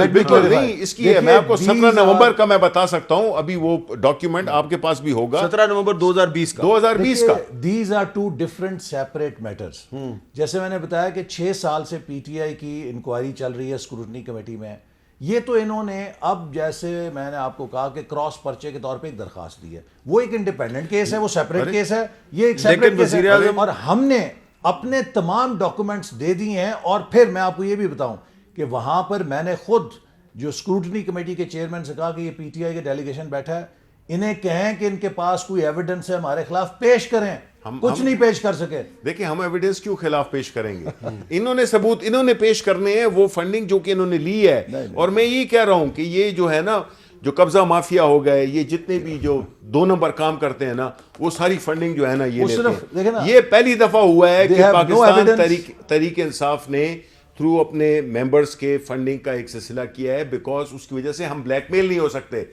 B: بالکل نہیں, اس کی میں آپ کو 17 نومبر کا میں بتا سکتا ہوں, ابھی وہ ڈاکیومنٹ آپ کے پاس بھی ہوگا,
A: 17 نومبر 2020
C: کا. These are two different separate matters. جیسے میں نے بتایا کہ 6 سال سے پی ٹی آئی کی انکوائری چل رہی ہے اسکروٹنی کمیٹی میں. یہ تو انہوں نے اب, جیسے میں نے آپ کو کہا کہ کراس پرچے کے طور پہ ایک درخواست دی ہے, وہ ایک انڈیپینڈنٹ کیس ہے, وہ سیپریٹ کیس ہے, یہ ایک سیپریٹ کیس ہے, اور ہم نے اپنے تمام ڈاکومنٹس دے دیے ہیں. اور پھر میں آپ کو یہ بھی بتاؤں کہ وہاں پر میں نے خود جو اسکروٹنی کمیٹی کے چیئرمین سے کہا کہ یہ پی ٹی آئی کا ڈیلیگیشن بیٹھا ہے, انہیں کہیں کہ ان کے پاس کوئی ایویڈنس ہے ہمارے خلاف پیش کریں. کچھ نہیں پیش کر سکے.
B: دیکھیں ہم ایویڈنس کیوں خلاف پیش کریں گے؟ انہوں نے ثبوت انہوں نے پیش کرنے ہیں, وہ فنڈنگ جو کہ انہوں نے لی ہے. اور میں یہ کہہ رہا ہوں کہ یہ جو ہے نا, جو قبضہ مافیا ہو گئے, یہ جتنے بھی جو 2 نمبر کام کرتے ہیں نا, وہ ساری فنڈنگ جو ہے نا یہ لیتے ہیں. یہ پہلی دفعہ ہوا ہے کہ پاکستان تحریک انصاف نے تھرو اپنے ممبرز کے فنڈنگ کا ایک سلسلہ کیا ہے, بیکاز اس کی وجہ سے ہم بلیک میل نہیں ہو سکتے.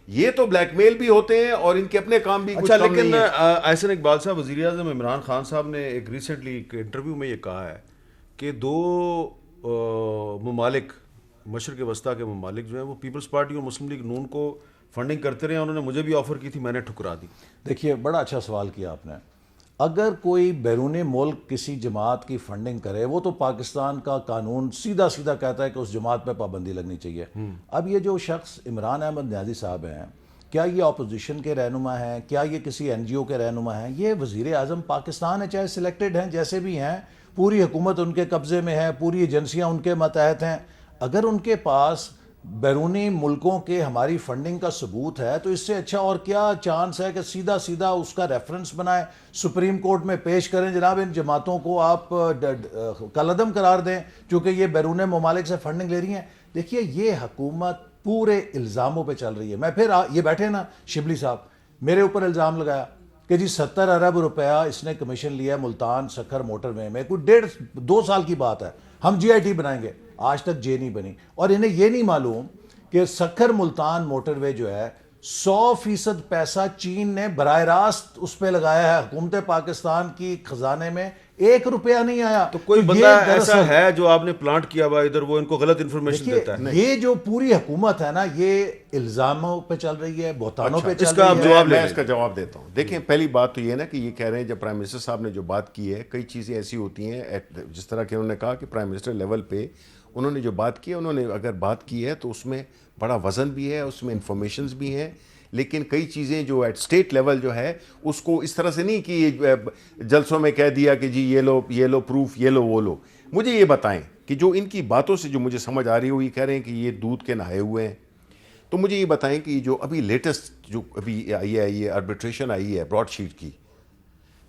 B: یہ تو بلیک میل بھی ہوتے ہیں اور ان کے اپنے کام بھی کچھ کم نہیں ہیں.
A: احسن اقبال صاحب, وزیر اعظم عمران خان صاحب نے ایک ریسنٹلی ایک انٹرویو میں یہ کہا ہے کہ 2 ممالک مشرق وسطیٰ کے ممالک جو ہیں وہ پیپلز پارٹی اور مسلم لیگ نون کو فنڈنگ کرتے رہے ہیں. انہوں نے مجھے بھی آفر کی تھی, میں نے ٹھکرا دی.
C: دیکھیے بڑا اچھا سوال کیا آپ نے. اگر کوئی بیرون ملک کسی جماعت کی فنڈنگ کرے, وہ تو پاکستان کا قانون سیدھا سیدھا کہتا ہے کہ اس جماعت پہ پابندی لگنی چاہیے. اب یہ جو شخص عمران احمد نیازی صاحب ہیں, کیا یہ اپوزیشن کے رہنما ہیں, کیا یہ کسی این جی او کے رہنما ہیں؟ یہ وزیر اعظم پاکستان ہے, چاہے سلیکٹڈ ہیں جیسے بھی ہیں, پوری حکومت ان کے قبضے میں ہے, پوری ایجنسیاں ان کے ماتحت ہیں. اگر ان کے پاس بیرونی ملکوں کے ہماری فنڈنگ کا ثبوت ہے تو اس سے اچھا اور کیا چانس ہے کہ سیدھا سیدھا اس کا ریفرنس بنائیں, سپریم کورٹ میں پیش کریں, جناب ان جماعتوں کو آپ کالعدم قرار دیں چونکہ یہ بیرون ممالک سے فنڈنگ لے رہی ہیں. دیکھیے یہ حکومت پورے الزاموں پہ چل رہی ہے. میں پھر یہ بیٹھے نا شبلی صاحب, میرے اوپر الزام لگایا کہ جی 70 ارب روپیہ اس نے کمیشن لیا ہے ملتان سکھر موٹر وے میں, کوئی 1.5-2 سال کی بات ہے, ہم جی آئی ٹی بنائیں گے. آج تک جے نہیں بنی, اور انہیں یہ نہیں معلوم کہ سکھر ملتان موٹر وے جو ہے 100% پیسہ چین نے براہ راست اس پہ لگایا ہے. حکومت پاکستان کی خزانے میں 1 روپیہ نہیں آیا.
A: تو کوئی بندہ ایسا ہے جو آپ نے پلانٹ کیا ہوا ادھر, وہ ان کو غلط انفارمیشن دیتا ہے.
C: یہ جو پوری حکومت ہے نا, یہ الزاموں پہ چل رہی ہے, بہتانوں پہ
A: اس
C: چل
A: کا
C: رہی ہے.
B: میں اس کا جواب دیتا ہوں. دیکھیں پہلی بات تو یہ نا کہ یہ کہہ رہے ہیں جب پرائم منسٹر صاحب نے جو بات کی ہے, کئی چیزیں ایسی ہوتی ہیں جس طرح کہ انہوں نے کہا کہ پرائم منسٹر لیول پہ انہوں نے جو بات کی ہے, انہوں نے اگر بات کی ہے تو اس میں بڑا وزن بھی ہے, اس میں انفارمیشنز بھی ہیں, لیکن کئی چیزیں جو ایٹ اسٹیٹ لیول جو ہے اس کو اس طرح سے نہیں کہ جلسوں میں کہہ دیا کہ جی یہ لو پروف, یہ لو وہ لو. مجھے یہ بتائیں کہ جو ان کی باتوں سے جو مجھے سمجھ آ رہی ہے وہ یہ کہہ رہے ہیں کہ یہ دودھ کے نہائے ہوئے ہیں. تو مجھے یہ بتائیں کہ جو ابھی لیٹسٹ جو ابھی آئی ہے, یہ آربیٹریشن آئی ہے براڈ شیٹ کی,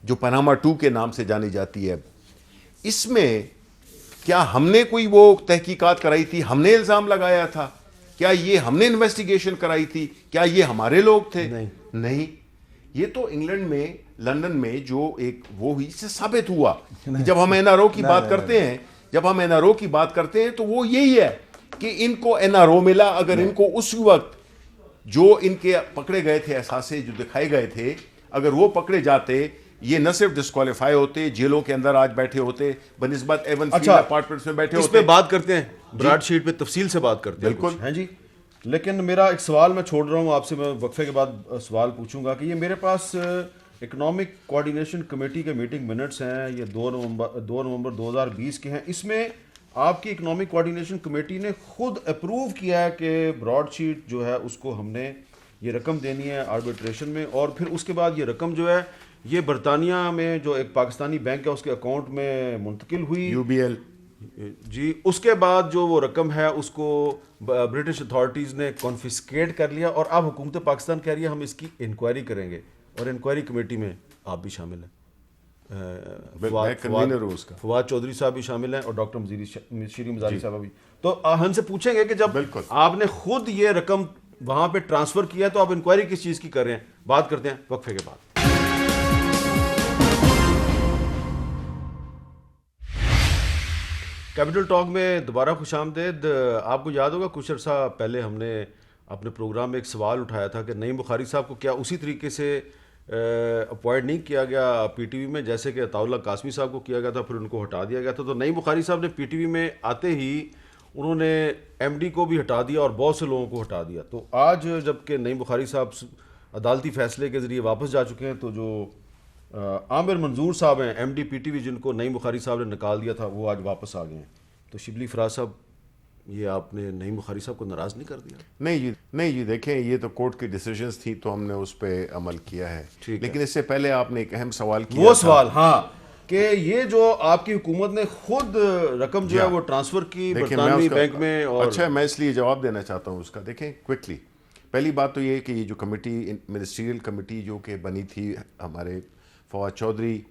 B: جو پاناما 2 کے نام سے جانی جاتی ہے, اس میں کیا ہم نے کوئی وہ تحقیقات کرائی تھی, ہم نے الزام لگایا تھا, کیا یہ ہم نے انویسٹیگیشن کرائی تھی, کیا یہ ہمارے لوگ تھے؟ نہیں. یہ تو انگلینڈ میں لندن میں جو ایک وہ ہوئی سے ثابت ہوا. جب ہم این آر او کی بات کرتے ہیں, تو وہ یہی ہے کہ ان کو این آر او ملا. اگر ان کو اس وقت جو ان کے پکڑے گئے تھے اثاثے جو دکھائے گئے تھے, اگر وہ پکڑے جاتے, یہ نہ صرف ڈسکوالیفائی ہوتے, جیلوں کے اندر آج بیٹھے ہوتے بنسبت ایون فیلڈ اپارٹمنٹس میں بیٹھے ہوتے.
A: اس پہ بات کرتے ہیں, براڈ شیٹ پہ تفصیل سے بات کرتے ہیں.
B: بالکل
A: ہیں جی. لیکن میرا ایک سوال میں چھوڑ رہا ہوں آپ سے, میں وقفے کے بعد سوال پوچھوں گا کہ یہ میرے پاس اکنامک کوآرڈینیشن کمیٹی کے میٹنگ منٹس ہیں, یہ 2 نومبر 2020 کے ہیں. اس میں آپ کی اکنامک کوآرڈینیشن کمیٹی نے خود اپروو کیا ہے کہ براڈ شیٹ جو ہے اس کو ہم نے یہ رقم دینی ہے آربیٹریشن میں, اور پھر اس کے بعد یہ رقم جو ہے یہ برطانیہ میں جو ایک پاکستانی بینک ہے اس کے اکاؤنٹ میں منتقل ہوئی,
B: UBL.
A: جی. اس کے بعد جو وہ رقم ہے اس کو برٹش اتھارٹیز نے کانفسکیٹ کر لیا, اور اب حکومت پاکستان کہہ رہی ہے ہم اس کی انکوائری کریں گے, اور انکوائری کمیٹی میں آپ بھی شامل ہیں, فواد چودھری صاحب بھی شامل ہیں, اور ڈاکٹر شیریں مزاری صاحب بھی. تو ہم سے پوچھیں گے کہ جب آپ نے خود یہ رقم وہاں پہ ٹرانسفر کیا تو آپ انکوائری کس چیز کی کر رہے ہیں؟ بات کرتے ہیں وقفے کے بعد. کیپٹل ٹاک میں دوبارہ خوش آمدید. آپ کو یاد ہوگا کچھ عرصہ پہلے ہم نے اپنے پروگرام میں ایک سوال اٹھایا تھا کہ نعیم بخاری صاحب کو کیا اسی طریقے سے اپوائنٹ نہیں کیا گیا پی ٹی وی میں جیسے کہ عطاء اللہ قاسمی صاحب کو کیا گیا تھا, پھر ان کو ہٹا دیا گیا تھا. تو نعیم بخاری صاحب نے پی ٹی وی میں آتے ہی انہوں نے ایم ڈی کو بھی ہٹا دیا اور بہت سے لوگوں کو ہٹا دیا. تو آج جب کہ نعیم بخاری صاحب عدالتی فیصلے کے ذریعے واپس جا چکے ہیں, تو جو عامر منظور صاحب ہیں M D P T V, جن کو نعیم بخاری صاحب نے نکال دیا تھا, وہ آج واپس آ گئے ہیں. تو شبلی فراز صاحب, یہ آپ نے نعیم بخاری صاحب کو ناراض نہیں کر دیا؟
B: نہیں جی, دیکھیں یہ تو کورٹ کی ڈیسیجنز تھی تو ہم نے اس پہ عمل کیا ہے. لیکن اس سے پہلے آپ نے ایک اہم سوال کیا,
A: وہ سوال ہاں کہ یہ جو آپ کی حکومت نے خود رقم جو ہے وہ ٹرانسفر کی برطانوی بینک میں, اور
B: اچھا میں اس لیے جواب دینا چاہتا ہوں اس کا. دیکھیں کوئکلی, پہلی بات تو یہ کہ یہ جو کمیٹی منسٹریل کمیٹی جو کہ بنی تھی, ہمارے فواد چودھری,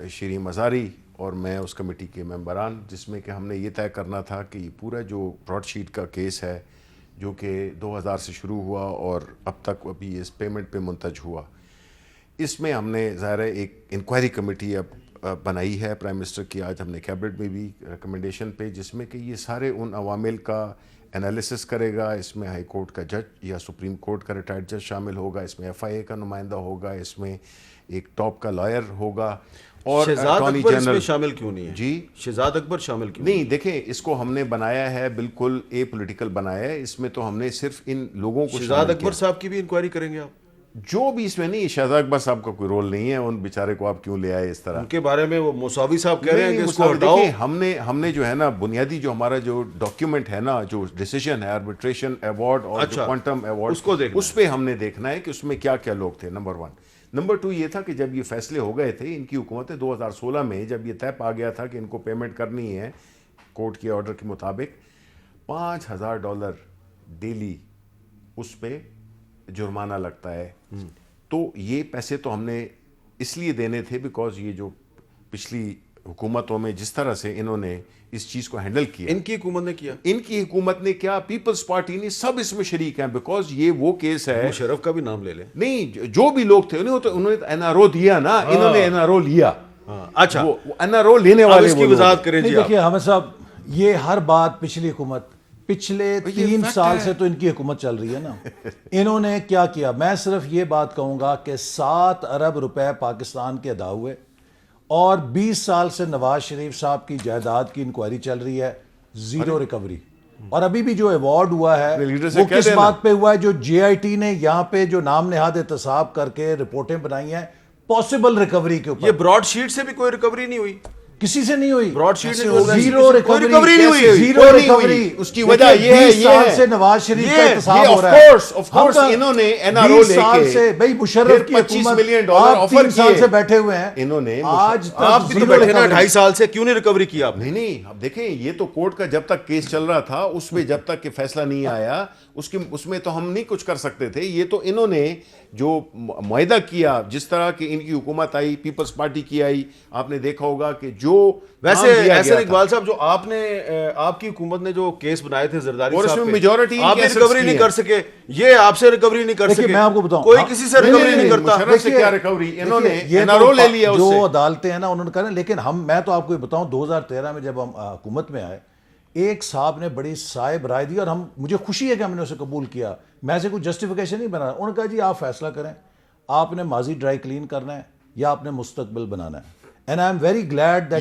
B: شیریں مزاری اور میں اس کمیٹی کے ممبران, جس میں کہ ہم نے یہ طے کرنا تھا کہ یہ پورا جو براڈ شیٹ کا کیس ہے جو کہ 2000 سے شروع ہوا اور اب تک ابھی اس پیمنٹ پہ منتج ہوا, اس میں ہم نے ظاہر ایک انکوائری کمیٹی اب بنائی ہے پرائم منسٹر کی, آج ہم نے کیبنٹ میں بھی ریکمنڈیشن پہ, جس میں کہ یہ سارے ان عوامل کا انالیسس کرے گا. اس میں ہائی کورٹ کا جج یا سپریم کورٹ کا ریٹائرڈ جج شامل ہوگا, اس میں ایف آئی اے کا نمائندہ ہوگا, اس میں ایک ٹاپ کا لائر ہوگا, اور
A: شہزاد
B: اٹارنی
A: اکبر اس میں
B: جنرل
A: شامل کیوں نہیں ہے؟
B: جی
A: شہزاد اکبر شامل کیوں
B: نہیں، دیکھیں اس کو ہم نے بنایا ہے بالکل اے پولیٹیکل بنایا ہے، اس میں تو ہم نے صرف ان لوگوں کو
A: شہزاد اکبر صاحب کی بھی انکوائری کریں گے آپ؟
B: جو بھی اس میں نہیں، شہزاد اکبر صاحب کا کوئی رول نہیں ہے، ان بیچارے کو آپ کیوں لے آئے اس طرح؟
A: ان کے بارے میں وہ موساوی صاحب کہہ رہے ہیں کہ اس کو ہٹاؤ.
B: دیکھیں ہم نے جو ہے نا بنیادی جو ہمارا جو ڈاکیومنٹ ہے نا، جو ڈیسیژن ہے آربیٹریشن ایوارڈ اور جو کوانٹم ایوارڈ،
A: اس کو دیکھنا،
B: اس پہ ہم نے دیکھنا ہے کہ اس میں کیا کیا لوگ تھے. نمبر 1. نمبر 2 یہ تھا کہ جب یہ فیصلے ہو گئے تھے ان کی حکومت 2016 میں، جب یہ طے پا گیا تھا کہ ان کو پیمنٹ کرنی ہے کورٹ کے آرڈر کے مطابق $5,000 ڈیلی اس پہ جرمانہ لگتا ہے. تو یہ پیسے تو ہم نے اس لیے دینے تھے بیکاز یہ جو پچھلی حکومتوں میں جس طرح سے انہوں نے اس چیز کو ہینڈل کیا،
A: ان کی حکومت نے کیا،
B: ان کی حکومت نے کیا، پیپلز پارٹی نے، سب اس میں شریک ہیں بیکاز یہ وہ کیس ہے.
A: مشرف کا بھی نام لے لیں.
B: نہیں، جو بھی لوگ تھے انہوں نے این آر او دیا نا، انہوں نے این آر او لیا.
A: اچھا
B: وہ این آر او لینے والے
A: اس کی وضاحت کریں جی.
C: دیکھیے حامد صاحب، یہ ہر بات پچھلی حکومت، پچھلے 3 سال سے تو ان کی حکومت چل رہی ہے نا. انہوں نے کیا کیا؟ میں صرف یہ بات کہوں گا کہ 7 ارب روپے پاکستان کے ادا ہوئے، اور 20 سال سے نواز شریف صاحب کی جائیداد کی انکوائری چل رہی ہے، زیرو ریکوری. اور ابھی بھی جو ایوارڈ ہوا ہے وہ کس بات پہ ہوا ہے؟ جو جے آئی ٹی نے یہاں پہ جو نام نہاد احتساب کر کے رپورٹیں بنائی ہیں پاسبل ریکوری کے اوپر.
A: یہ براڈ شیٹ سے بھی کوئی ریکوری نہیں ہوئی،
C: کسی سے نہیں ہوئی.
A: براڈ شیٹ سے
C: زیرو ریکوری
A: نہیں ہوئی،
C: زیرو ریکوری.
B: اس کی وجہ یہ ہے
C: 20 سال سے نواز شریف کا احتساب ہو رہا ہے.
B: آف کورس انہوں نے این آر او لے
C: 20 سال
B: کے
C: سے بھائی مشرف کی
B: $25 ملین
C: آپ
B: آفر
C: 3 سال سے بیٹھے ہوئے ہیں.
B: انہوں نے
C: آج
A: آپ بھی تو بیٹھے نا 2.5 سال سے، کیوں نہیں ریکوری کی آپ نے؟
B: نہیں اب دیکھیں یہ تو کورٹ کا جب تک کیس چل رہا تھا اس میں جب تک کہ فیصلہ نہیں آیا اس میں تو ہم نہیں کچھ کر سکتے تھے. یہ تو انہوں نے جو معاہدہ کیا، جس طرح کہ ان کی حکومت آئی، پیپلز پارٹی کی آئی، آپ نے دیکھا ہوگا کہ جو
A: ویسے ایسے اقبال صاحب جو آپ نے آپ کی حکومت نے جو کیس بنائے تھے زرداری
B: اور اس
A: صاحب
B: میں
A: پہ،
B: میجورٹی
A: آپ ریکوری نہیں کر سکے، یہ آپ سے ریکوری نہیں کر
C: دیکھیے
A: سکے.
C: میں آپ کو بتاؤں،
A: کوئی کسی سے ریکوری نہیں کرتا.
B: مشرف سے کیا ریکوری؟ انہوں نے
C: یہ
B: این آر او لے لیا اس سے.
C: جو عدالتیں ہیں نا انہوں نے کہا. لیکن میں تو آپ کو یہ بتاؤں 2013 میں جب ہم حکومت میں آئے، ایک صاحب نے بڑی صائب رائے دی، اور مجھے خوشی ہے کہ ہم نے اسے قبول کیا. میں سے کوئی جسٹیفیکیشن نہیں بنا رہا. انہوں نے کہا جی آپ فیصلہ کریں، آپ نے ماضی ڈرائی کلین کرنا ہے یا آپ نے مستقبل بنانا ہے. And I am very glad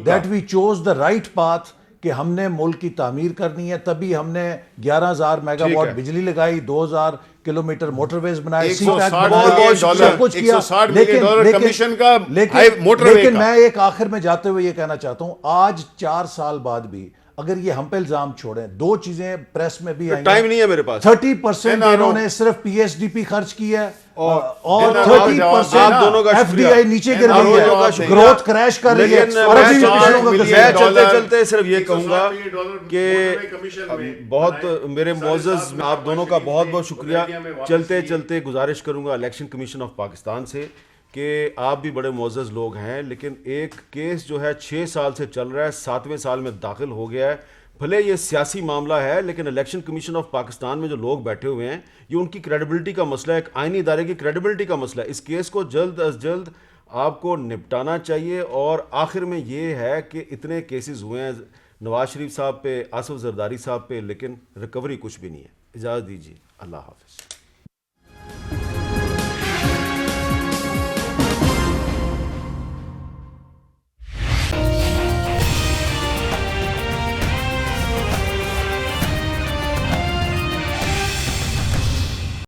C: that we chose the right path کہ ہم نے ملک کی تعمیر کرنی ہے. تبھی ہم نے 11,000 میگا واٹ بجلی لگائی، 2,000 کلومیٹر موٹر ویز بنائے، سب کچھ کیا. لیکن میں ایک آخر میں جاتے ہوئے یہ کہنا چاہتا ہوں، آج 4 سال بعد بھی اگر یہ ہم پہ الزام چھوڑیں، 2 چیزیں پریس میں بھی آئی،
A: ٹائم نہیں ہے میرے پاس.
C: 30% انہوں نے صرف پی ایس ڈی پی خرچ کیا ہے، اور
A: آپ دونوں کا
C: 30% ایف ڈی آئی نیچے گر گئی ہے، گروتھ کریش کر رہی ہے.
A: میں چلتے چلتے صرف یہ کہوں گا کہ بہت میرے معزز، آپ دونوں کا بہت بہت شکریہ. چلتے چلتے گزارش کروں گا الیکشن کمیشن آف پاکستان سے کہ آپ بھی بڑے معزز لوگ ہیں، لیکن ایک کیس جو ہے 6 سال سے چل رہا ہے، 7ویں سال میں داخل ہو گیا ہے. بھلے یہ سیاسی معاملہ ہے، لیکن الیکشن کمیشن آف پاکستان میں جو لوگ بیٹھے ہوئے ہیں، یہ ان کی کریڈیبلٹی کا مسئلہ ہے، ایک آئینی ادارے کی کریڈیبلٹی کا مسئلہ ہے. اس کیس کو جلد از جلد آپ کو نپٹانا چاہیے. اور آخر میں یہ ہے کہ اتنے کیسز ہوئے ہیں نواز شریف صاحب پہ، آصف زرداری صاحب پہ، لیکن ریکوری کچھ بھی نہیں ہے. اجازت دیجیے، اللہ حافظ.